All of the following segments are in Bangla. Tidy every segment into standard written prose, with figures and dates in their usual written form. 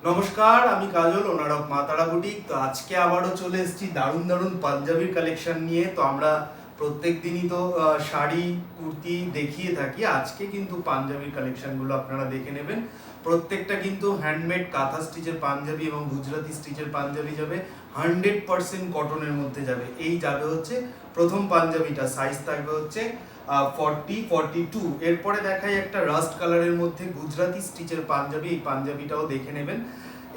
নমস্কার, আমি কাজল, ওনার অফ মা তারা বুটিক। তো আজকে আবারও চলে এসেছি দারুণ দারুণ পাঞ্জাবির কালেকশন নিয়ে। তো আমরা প্রত্যেক দিনই তো শাড়ি কুর্তি দেখিয়ে থাকি, আজকে কিন্তু পাঞ্জাবির কালেকশনগুলো আপনারা দেখে নেবেন। প্রত্যেকটা কিন্তু হ্যান্ডমেড কাঁথা স্টিচের পাঞ্জাবি এবং গুজরাটি স্টিচের পাঞ্জাবি যাবে, 100% কটনের মধ্যে যাবে। এই যাবে হচ্ছে প্রথম পাঞ্জাবিটা, সাইজ থাকবে হচ্ছে 42। এরপরে দেখাই একটা রাস্ট কালারের মধ্যে গুজরাটি স্টিচের পাঞ্জাবি, এই পাঞ্জাবিটাও দেখে নেবেন।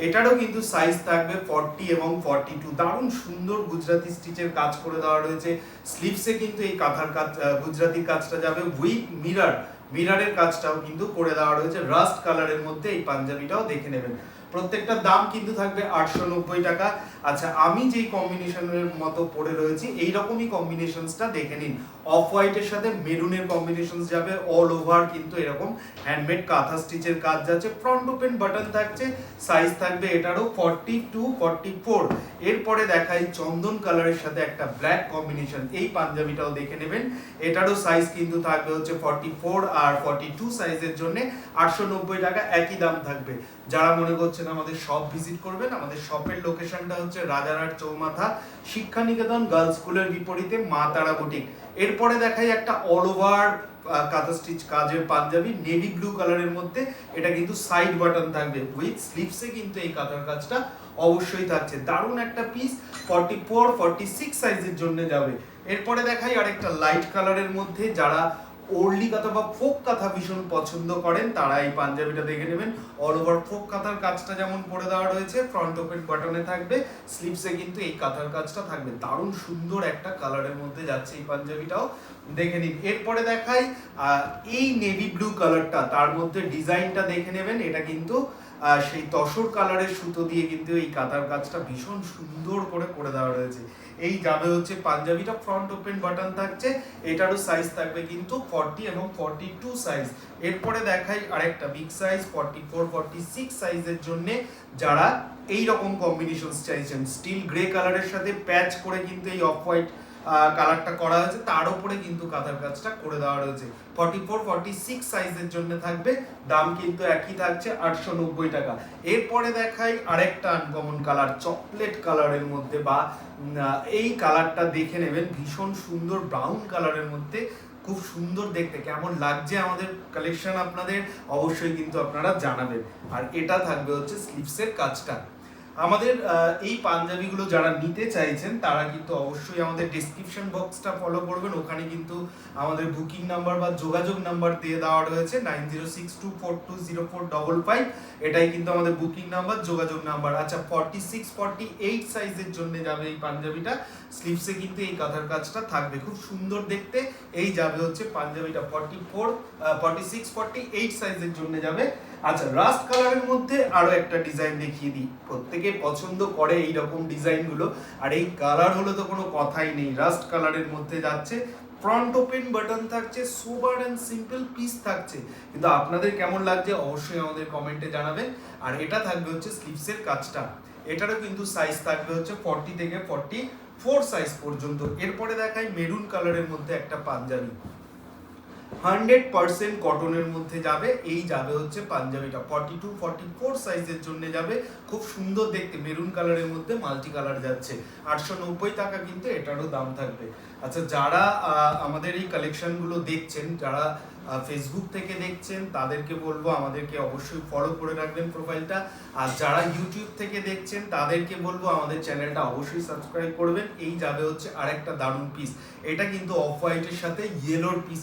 এটারও কিন্তু সাইজ থাকবে 40 এবং 42। দারুণ সুন্দর গুজরাটি স্টিচের কাজ করে দেওয়া রয়েছে। স্লিভসে কিন্তু এই কাঁথার কাজ, গুজরাটি কাজটা যাবে উইথ মিরারের কাজটাও কিন্তু করে দেওয়া রয়েছে রাস্ট কালারের মধ্যে। এই পাঞ্জাবিটাও দেখে নেবেন। প্রত্যেকটার দাম কিন্তু থাকবে 890 টাকা। আচ্ছা, আমি যেই কম্বিনেশনের মতো পরে রয়েছি এই রকমই কম্বিনেশনসটা দেখে নিন। অফ হোয়াইটের সাথে মেরুনের কম্বিনেশনস যাবে, অল ওভার কিন্তু এরকম হ্যান্ডমেড কাঁথা স্টিচের কাজ যাচ্ছে, ফ্রন্ট ওপেন বাটন থাকছে, সাইজ থাকবে এটারও 42-44। এরপরে দেখাই চন্দন কালারের সাথে একটা ব্ল্যাক কম্বিনেশন, এই পাঞ্জাবিটাও দেখে নেবেন। এটারও সাইজ কিন্তু থাকবে হচ্ছে 44 আর 42 সাইজের জন্য 890 টাকা, একই দাম থাকবে। যারা মনে করছেন আমাদের শপ ভিজিট করবেন, আমাদের শপের লোকেশনটা হচ্ছে রাজারহাট চৌমাথা, শিক্ষানিকেতন গার্লস স্কুলের বিপরীতে মা তারা বুটিক। এরপরে দেখাই একটা অল ওভার কাঁথা স্টিচ কাজের পাঞ্জাবি নেভি ব্লু কালারের মধ্যে। এটা কিন্তু সাইড বাটন থাকবে, উইথ স্লিভসে কিন্তু এই কাঁথার কাজটা অবশ্যই থাকছে। দারুণ একটা পিস, 44-46 সাইজের জন্য যাবে। এরপরে দেখাই আরেকটা লাইট কালারের মধ্যে, যারা ওরলি কাঁথা বা ফোক কাঁথা ভীষণ পছন্দ করেন তারা এই পাঞ্জাবিটা দেখে নেবেন। অল ওভার ফোক কাঁথার কাজটা যেমন করে দেওয়া রয়েছে, ফ্রন্ট ওপেন বাটনে থাকবে, স্লিভসে কিন্তু এই কাঁথার কাজটা থাকবে। দারুণ সুন্দর একটা কালারের মধ্যে যাচ্ছে এই পাঞ্জাবিটাও দেখে নিন। এরপরে দেখাই এই নেভি ব্লু কালারটা, তার মধ্যে ডিজাইনটা দেখে নেবেন। এটা কিন্তু সেই তসর কালারের সুতো দিয়ে কিন্তু এই কাঁথার কাজটা ভীষণ সুন্দর করে দেওয়া রয়েছে। এই যাবে হচ্ছে পাঞ্জাবিটা, ফ্রন্ট ওপেন বাটন থাকছে, এটারও সাইজ থাকবে কিন্তু 40 এবং 42 সাইজ। এরপরে দেখাই আরেকটা বিগ সাইজ 44-46 সাইজের জন্য, যারা এই রকম কম্বিনেশনস চাইছেন। স্টিল গ্রে কালারের সাথে প্যাচ করে কিন্তু এই অফ হোয়াইট কালারটা করা হয়েছে, তার উপরে কিন্তু কাঁথার কাজটা করে দেওয়া রয়েছে। 44-46 সাইজের জন্য থাকবে, দাম কিন্তু একই থাকছে 890 টাকা। এরপরে দেখাই আরেকটা আনকমন কালার, চকলেট কালারের মধ্যে, বা এই কালারটা দেখে নেবেন, ভীষণ সুন্দর ব্রাউন কালারের মধ্যে, খুব সুন্দর দেখতে। কেমন লাগছে আমাদের কালেকশন আপনাদের অবশ্যই কিন্তু আপনারা জানাবেন। আর এটা থাকবে হচ্ছে স্লিভসের কাজটা। আমাদের এই পাঞ্জাবিগুলো যারা নিতে চাইছেন তারা কিন্তু অবশ্যই আমাদের ডেসক্রিপশন বক্সটা ফলো করবেন। ওখানে কিন্তু আমাদের বুকিং নাম্বার বা যোগাযোগ নাম্বার দিয়ে দেওয়া রয়েছে 9062420455। এটাই কিন্তু আমাদের বুকিং নাম্বার, যোগাযোগ নাম্বার। আচ্ছা, 46-48 সাইজের জন্য যাবে এই পাঞ্জাবিটা, স্লিভসে কিন্তু এই কাঁথার কাজটা থাকবে, খুব সুন্দর দেখতে। এই যাবে হচ্ছে পাঞ্জাবিটা 46-48 সাইজের জন্য যাবে। আচ্ছা, রাস্ট কালারের মধ্যে আরো একটা ডিজাইন দেখিয়ে দিই। প্রত্যেকে পছন্দ করে এই রকম ডিজাইনগুলো, আর এই কালার হলে তো কোনো কথাই নেই। রাস্ট কালারের মধ্যে যাচ্ছে, ফ্রন্ট ওপেন বাটন থাকছে, সোবার এন্ড সিম্পল পিস থাকছে। কিন্তু আপনাদের কেমন লাগছে অবশ্যই আমাদের কমেন্টে জানাবেন। আর এটা থাকবে হচ্ছে স্লিভসের কাজটা, এটারও কিন্তু সাইজ থাকবে হচ্ছে 40 থেকে 44 সাইজ পর্যন্ত। এরপরে দেখাই মেরুন কালারের মধ্যে একটা পাঞ্জাবি, 100% কটনের মধ্যে যাবে। এই যাবে হচ্ছে পাঞ্জাবিটা 42-44 সাইজের জন্য যাবে, খুব সুন্দর দেখতে, মেরুন কালারের মধ্যে মাল্টি কালার যাচ্ছে। 890 টাকা কিন্তু এটারও দাম থাকবে। আচ্ছা, যারা আমাদের এই কালেকশনগুলো দেখছেন, যারা ফেসবুক থেকে দেখছেন, তাদেরকে বলবো আমাদেরকে অবশ্যই ফলো করে রাখবেন প্রোফাইলটা। আর যারা ইউটিউব থেকে দেখছেন তাদেরকে বলবো আমাদের চ্যানেলটা অবশ্যই সাবস্ক্রাইব করবেন। এই যাবে হচ্ছে আরেকটা দারুণ পিস, এটা কিন্তু অফ হোয়াইটের সাথে ইয়েলোর পিস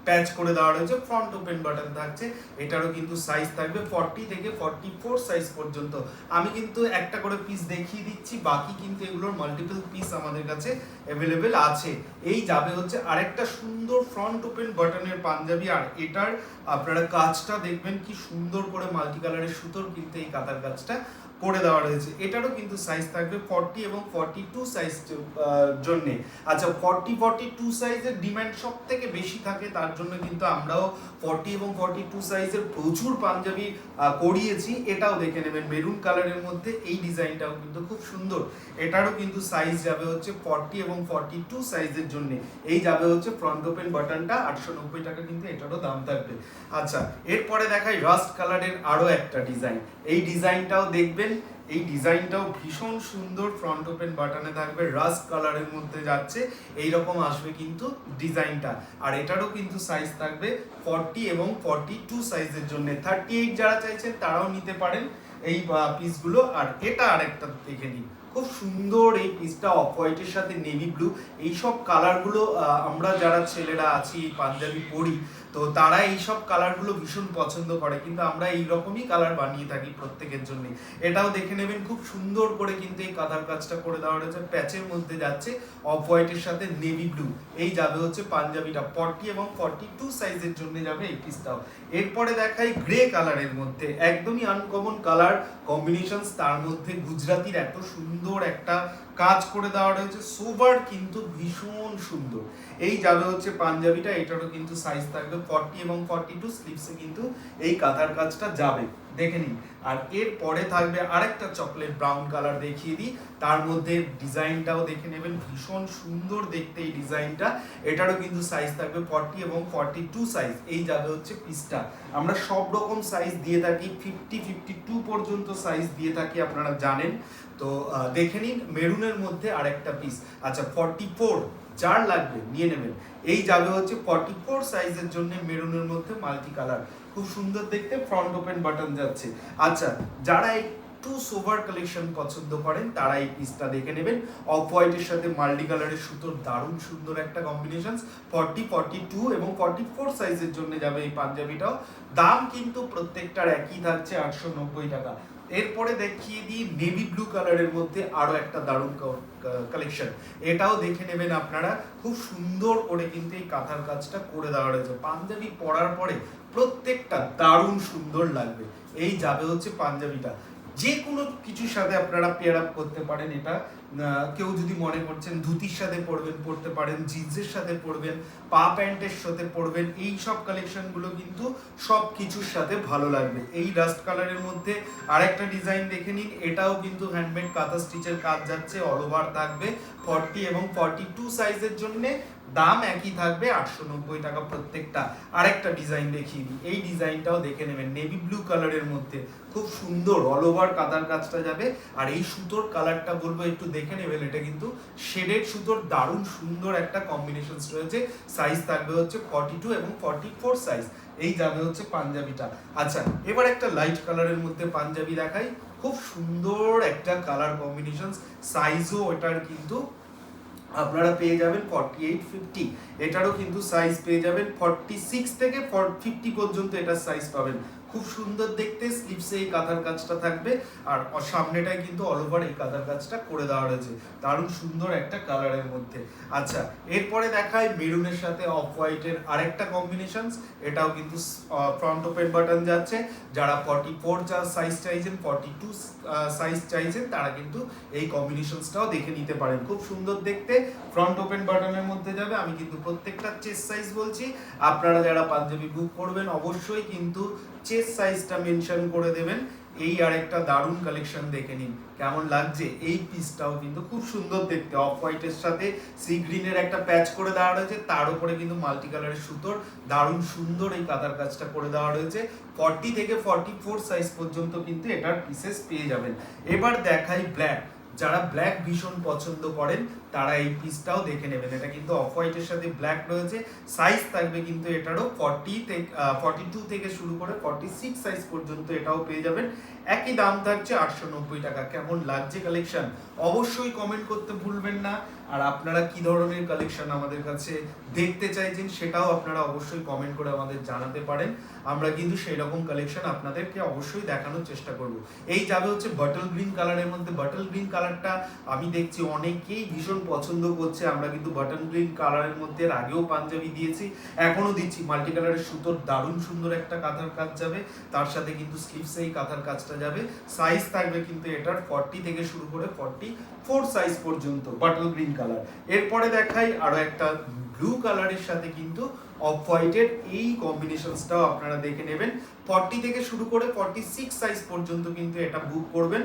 প্যাচ করে দেওয়া রয়েছে, ফ্রন্ট ওপেন বাটন থাকছে। এটারও কিন্তু সাইজ থাকবে 40 থেকে 44 সাইজ পর্যন্ত। আমি কিন্তু একটা করে পিস দেখিয়ে দিচ্ছি, বাকি কিন্তু এগুলোর মাল্টিপল পিস আমাদের কাছে অ্যাভেলেবেল আছে। এই যাবে হচ্ছে আরেকটা সুন্দর ফ্রন্ট ওপেন বাটনের পাঞ্জাবি। আর এটার আপনারা কাজটা দেখবেন কি সুন্দর করে, মাল্টি কালারের সুতোর কিন্তু এই কাঁথার কাজটা করে দেওয়া রয়েছে। এটারও কিন্তু সাইজ থাকবে 40 এবং 42 সাইজ জন্যে। আচ্ছা 42 সাইজের ডিমান্ড সব থেকে বেশি থাকে, তার জন্য কিন্তু আমরাও 40 এবং 42 সাইজের প্রচুর পাঞ্জাবি করিয়েছি। এটাও দেখে নেবেন মেরুন কালারের মধ্যে, এই ডিজাইনটাও কিন্তু খুব সুন্দর। এটারও কিন্তু সাইজ যাবে হচ্ছে 40 এবং 42 সাইজের জন্য। এই যাবে হচ্ছে ফ্রন্ট ওপেন বাটনটা 890 টাকা কিন্তু এটারও দাম থাকবে। আচ্ছা এরপরে দেখাই রাস্ট কালারের আরো একটা ডিজাইন। এই ডিজাইনটাও দেখবেন, এই ডিজাইনটাও ভীষণ সুন্দর, ফ্রন্ট ওপেন বাটনে থাকবে, রাস্ট কালারের মধ্যে যাচ্ছে, এইরকম আসবে কিন্তু ডিজাইনটা। আর এটারও কিন্তু সাইজ থাকবে 40 এবং 42 সাইজের জন্য। 38 যারা চাইছেন তারাও নিতে পারেন এই পিসগুলো। আর এটা আরেকটা দেখে নিন, খুব সুন্দর এই পিসটা, অফ হোয়াইটের সাথে নেভি ব্লু, এইসব কালারগুলো আমরা যারা ছেলেরা আছি পাঞ্জাবি পরি, তো তারা এইসব কালারগুলো ভীষণ পছন্দ করে, কিন্তু আমরা এই রকমই কালার বানিয়ে থাকি প্রত্যেকের জন্য। এটাও দেখে নেবেন, খুব সুন্দর করে কিন্তু এই কাঁথার কাজটা করে দেওয়া রয়েছে, প্যাচের মধ্যে যাচ্ছে অফ হোয়াইটের সাথে নেভি ব্লু। এই যাবে হচ্ছে পাঞ্জাবিটা 40 এবং 42 সাইজের জন্য যাবে এই পিসটাও। এরপরে দেখাই গ্রে কালারের মধ্যে, একদমই আনকমন কালার কম্বিনেশন, তার মধ্যে গুজরাতির এত সুন্দর একটা কাজ করে দেওয়া রয়েছে, সোবার কিন্তু ভীষণ সুন্দর। এই যাবে হচ্ছে পাঞ্জাবিটা, এটারও কিন্তু সাইজ থাকবে 40 এবং 42, স্লিভসে কিন্তু এই কাঁথার কাজটা যাবে, দেখে নিন। আর এর পরে থাকবে আরেকটা চকলেট ব্রাউন কালার দেখিয়ে দিই, তার মধ্যে ডিজাইনটাও দেখে নেবেন, ভীষণ সুন্দর দেখতে এই ডিজাইনটা। এটারও কিন্তু সাইজ থাকবে 40 এবং 42 সাইজ। এই যাবে হচ্ছে পিসটা। আমরা সব রকম সাইজ দিয়ে থাকি, 52 পর্যন্ত সাইজ দিয়ে থাকি, আপনারা জানেন। তো দেখে নিন মেরুনের মধ্যে আরেকটা পিস। আচ্ছা 44 যার লাগবে নিয়ে নেবেন। এই যাবে হচ্ছে 44 সাইজের জন্য, মেরুনের মধ্যে মাল্টি কালার, খুব সুন্দর দেখতে, ফ্রন্ট ওপেন বাটন যাচ্ছে। আচ্ছা যারা একটু সোভার কালেকশন পছন্দ করেন তারা এই পিসটা দেখে নেবেন, অফ হোয়াইটের সাথে মাল্টি কালারের সুতোর দারুণ সুন্দর একটা কম্বিনেশন। 40, 42 এবং 44 সাইজের জন্য যাবে এই পাঞ্জাবিটাও। দাম কিন্তু প্রত্যেকটার একই থাকছে 890 টাকা। এরপরে দেখিয়ে দিই নেভি ব্লু কালারের মধ্যে আরো একটা দারুণ কালেকশন। এটাও দেখে নেবেন আপনারা, খুব সুন্দর করে কিন্তু এই কাঁথার কাজটা করে দেওয়া রয়েছে। পাঞ্জাবি পরার পরে প্রত্যেকটা দারুণ সুন্দর লাগবে। এই যাবে হচ্ছে পাঞ্জাবিটা, যে কোনো কিছুর সাথে আপনারা পেয়ার আপ করতে পারেন। এটা কেউ যদি মনে করছেন ধুতির সাথে পরতে পারেন, জিন্সের সাথে পরবেন, পা প্যান্টের সাথে পরবেন, এই সব কালেকশনগুলো কিন্তু সব কিছুর সাথে ভালো লাগবে। এই ডাস্ট কালারের মধ্যে আরেকটা ডিজাইন দেখে নিন, এটাও কিন্তু হ্যান্ডমেড কাঁথা স্টিচের কাজ যাচ্ছে, অল ওভার থাকবে, 40 এবং 42 সাইজের জন্য দাম একই থাকবে 890 টাকা প্রত্যেকটা। আরেকটা ডিজাইন দেখিয়ে দিই, এই ডিজাইনটাও দেখে নেবেন, নেভি ব্লু কালারের মধ্যে, খুব সুন্দর অল ওভার কাঁথার কাজটা যাবে। আর এই সুতোর কালারটা বলবো একটু দেখে নেবেন, এটা কিন্তু শেডেড সুতোর দারুণ সুন্দর একটা কম্বিনেশন রয়েছে। সাইজ থাকবে হচ্ছে 42 এবং 44 সাইজ। এই যাবে হচ্ছে পাঞ্জাবিটা। আচ্ছা এবার একটা লাইট কালারের মধ্যে পাঞ্জাবি দেখাই, খুব সুন্দর একটা কালার কম্বিনেশন, সাইজও এটার কিন্তু আপনারা পেয়ে যাবেন 48, 50। এটারও কিন্তু সাইজ পেয়ে যাবেন 46 থেকে 50 পর্যন্ত এটার সাইজ পাবেন। খুব সুন্দর দেখতে, স্লিভসে এই কাঁথার কাজটা থাকবে, আর সামনেটায় কিন্তু অল ওভার এই কাঁথার কাজটা করে দেওয়া রয়েছে, দারুণ সুন্দর একটা কালারের মধ্যে। আচ্ছা এরপরে দেখায় মেরুনের সাথে অফ হোয়াইটের আরেকটা কম্বিনেশন। এটাও কিন্তু ফ্রন্ট ওপেন বাটন যাচ্ছে, যারা 44 সাইজ চাইছেন, 42 সাইজ চাইছেন, তারা কিন্তু এই কম্বিনেশনসটাও দেখে নিতে পারেন। খুব সুন্দর দেখতে, ফ্রন্ট ওপেন বাটনের মধ্যে যাবে। আমি কিন্তু প্রত্যেকটা চেস্ট সাইজ বলছি, আপনারা যারা পাঞ্জাবি বুক করবেন অবশ্যই কিন্তু চেস্ট সাইজটা মেনশন করে দেবেন। এই আরেকটা দারুণ কালেকশন দেখে নিন কেমন লাগছে। এই পিসটাও কিন্তু খুব সুন্দর দেখতে, অফ হোয়াইটের সাথে সি গ্রিনের একটা প্যাচ করে দেওয়া রয়েছে, তার উপরে কিন্তু মাল্টি কালারের সুতোর দারুণ সুন্দর এই কাঁথার কাজটা করে দেওয়া রয়েছে। 40 থেকে 44 সাইজ পর্যন্ত কিন্তু এটার পিসেস পেয়ে যাবেন। এবার দেখাই ব্ল্যাক, যারা ব্ল্যাক ভীষণ পছন্দ করেন তারা এই পিসটাও দেখে নেবেন। এটা কিন্তু অফ হোয়াইটের সাথে ব্ল্যাক রয়েছে, সাইজ থাকবে কিন্তু এটারও 42 থেকে শুরু করে 46 সাইজ পর্যন্ত এটাও পেয়ে যাবেন। একই দাম থাকছে 890 টাকা। কেমন লাগছে কালেকশন অবশ্যই কমেন্ট করতে ভুলবেন না। আর আপনারা কি ধরনের কালেকশন আমাদের কাছে দেখতে চাইছেন সেটাও আপনারা অবশ্যই কমেন্ট করে আমাদের জানাতে পারেন, আমরা কিন্তু সেই রকম কালেকশন আপনাদেরকে অবশ্যই দেখানোর চেষ্টা করব। এই যাবে হচ্ছে বাটল গ্রিন কালারের মধ্যে, বাটল গ্রিন কালারটা আমি দেখছি অনেকেই ভীষণ পছন্দ করছে। আমরা কিন্তু বাটন গ্রিন কালারের মধ্যে এর আগেও পাঞ্জাবি দিয়েছি, এখনো দিচ্ছি। মাল্টি কালারের সুতোর দারুণ সুন্দর একটা কাঁথার কাজ যাবে, তার সাথে কিন্তু স্লিভসে এই কাঁথার কাজটা যাবে। সাইজ থাকবে কিন্তু এটার 40 থেকে শুরু করে 44 সাইজ পর্যন্ত, বাটল গ্রিন কালার। এরপরে দেখাই আরো একটা ব্লু কালারের সাথে কিন্তু অফ হোয়াইটের এই কম্বিনেশনসটাও আপনারা দেখে নেবেন। 40 থেকে শুরু করে 46 সাইজ পর্যন্ত কিন্তু এটা বুক করবেন,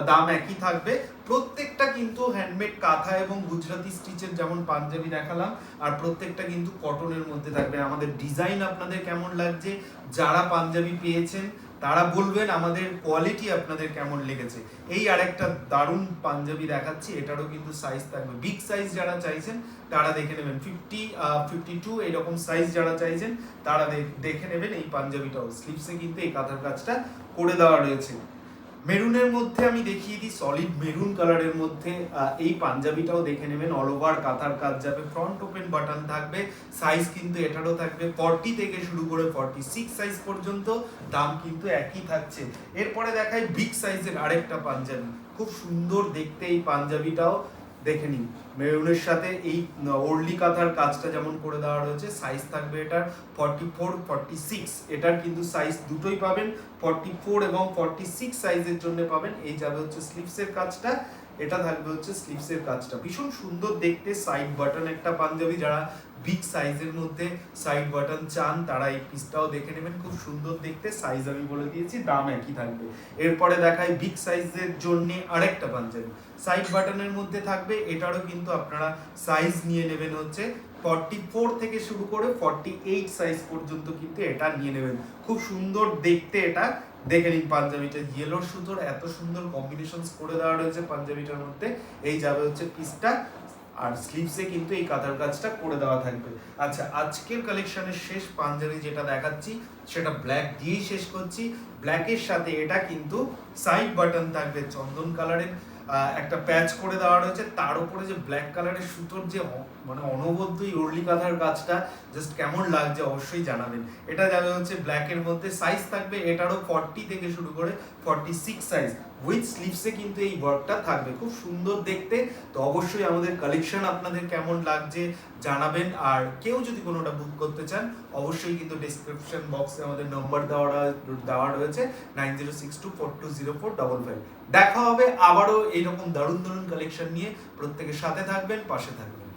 দাম একই থাকবে। প্রত্যেকটা কিন্তু হ্যান্ডমেড কাঁথা এবং গুজরাটি স্টিচের যেমন পাঞ্জাবি দেখালাম, আর প্রত্যেকটা কিন্তু কটনের মধ্যে থাকবে। আমাদের ডিজাইন আপনাদের কেমন লাগছে, যারা পাঞ্জাবি পেয়েছেন তারা বলবেন আমাদের কোয়ালিটি আপনাদের কেমন লেগেছে। এই আরেকটা দারুণ পাঞ্জাবি দেখাচ্ছি, এটারও কিন্তু সাইজ থাকবে। বিগ সাইজ যারা চাইছেন তারা দেখে নেবেন, 50, 52 এরকম সাইজ যারা চাইছেন তারা দেখে নেবেন এই পাঞ্জাবিটাও। স্লিভসে কিন্তু এই কাঁথার কাজটা করে দেওয়া রয়েছে। মেরুনের মধ্যে আমি দেখিয়ে দিই, সলিড মেরুন কালারের মধ্যে এই পাঞ্জাবিটাও দেখে নেবেন। অল ওভার কাঁথার কাজ যাবে, ফ্রন্ট ওপেন বাটন থাকবে। সাইজ কিন্তু এটারও থাকবে 40 থেকে শুরু করে 46 সাইজ পর্যন্ত, দাম কিন্তু একই থাকছে। এরপরে দেখাই বিগ সাইজের আরেকটা পাঞ্জাবি, খুব সুন্দর দেখতে এই পাঞ্জাবিটাও দেখে নিন। মেরুনের সাথে এই ওরলি কাঁথার কাজটা যেমন করে দেওয়া রয়েছে, সাইজ থাকবে এটার 44, 46। এটার কিন্তু সাইজ দুটোই পাবেন, 44 এবং 46 সাইজের জন্য পাবেন। এই যাবে হচ্ছে স্লিভসের কাজটা, এটা থাকবে হচ্ছে স্লিভসের কাজটা। ভীষণ সুন্দর দেখতে সাইড বাটন একটা পাঞ্জাবি, যারা বিগ সাইজের মধ্যে সাইড বাটন চান তারা এই পিসটাও দেখে নেবেন। খুব সুন্দর দেখতে, সাইজ আমি বলে দিয়েছি, দাম একই থাকবে। এরপরে দেখাই বিগ সাইজের জন্য আরেকটা পাঞ্জাবি, সাইড বাটনের মধ্যে থাকবে। এটারও কিন্তু আপনারা সাইজ নিয়ে নেবেন হচ্ছে 44 থেকে শুরু করে 48 সাইজ পর্যন্ত কিন্তু এটা নিয়ে নেবেন। খুব সুন্দর দেখতে এটা, দেখে নিন পাঞ্জাবিটা। ইয়েলোর সুতোর এত সুন্দর কম্বিনেশনস করে দেওয়া রয়েছে পাঞ্জাবিটার মধ্যে। এই যাবে হচ্ছে পিসটা, আর স্লিভসে কিন্তু এই কাঁথার কাজটা করে দেওয়া থাকবে। আচ্ছা, আজকের কালেকশনের শেষ পাঞ্জাবি যেটা দেখাচ্ছি সেটা ব্ল্যাক দিয়েই শেষ করছি। ব্ল্যাকের সাথে এটা কিন্তু সাইড বাটন থাকবে, চন্দন কালারের একটা প্যাচ করে দেওয়া রয়েছে, তার উপরে যে ব্ল্যাক কালারের সুতোর যে মানে অনবদ্য ওরলি কাঁথার কাজটা জাস্ট কেমন লাগছে অবশ্যই জানাবেন। এটা যাবে হচ্ছে ব্ল্যাকের মধ্যে, সাইজ থাকবে এটারও 40 থেকে শুরু করে 46 সাইজ, উইথ স্লিভসে কিন্তু এই ওয়ার্কটা থাকবে। খুব সুন্দর দেখতে। তো অবশ্যই আমাদের কালেকশন আপনাদের কেমন লাগছে জানাবেন। আর কেউ যদি কোনোটা বুক করতে চান অবশ্যই কিন্তু ডেসক্রিপশন বক্সে আমাদের নম্বর দেওয়া রয়েছে 9062420455। দেখা হবে আবারও এইরকম দারুণ দারুণ কালেকশন নিয়ে। প্রত্যেকের সাথে থাকবেন, পাশে থাকবেন।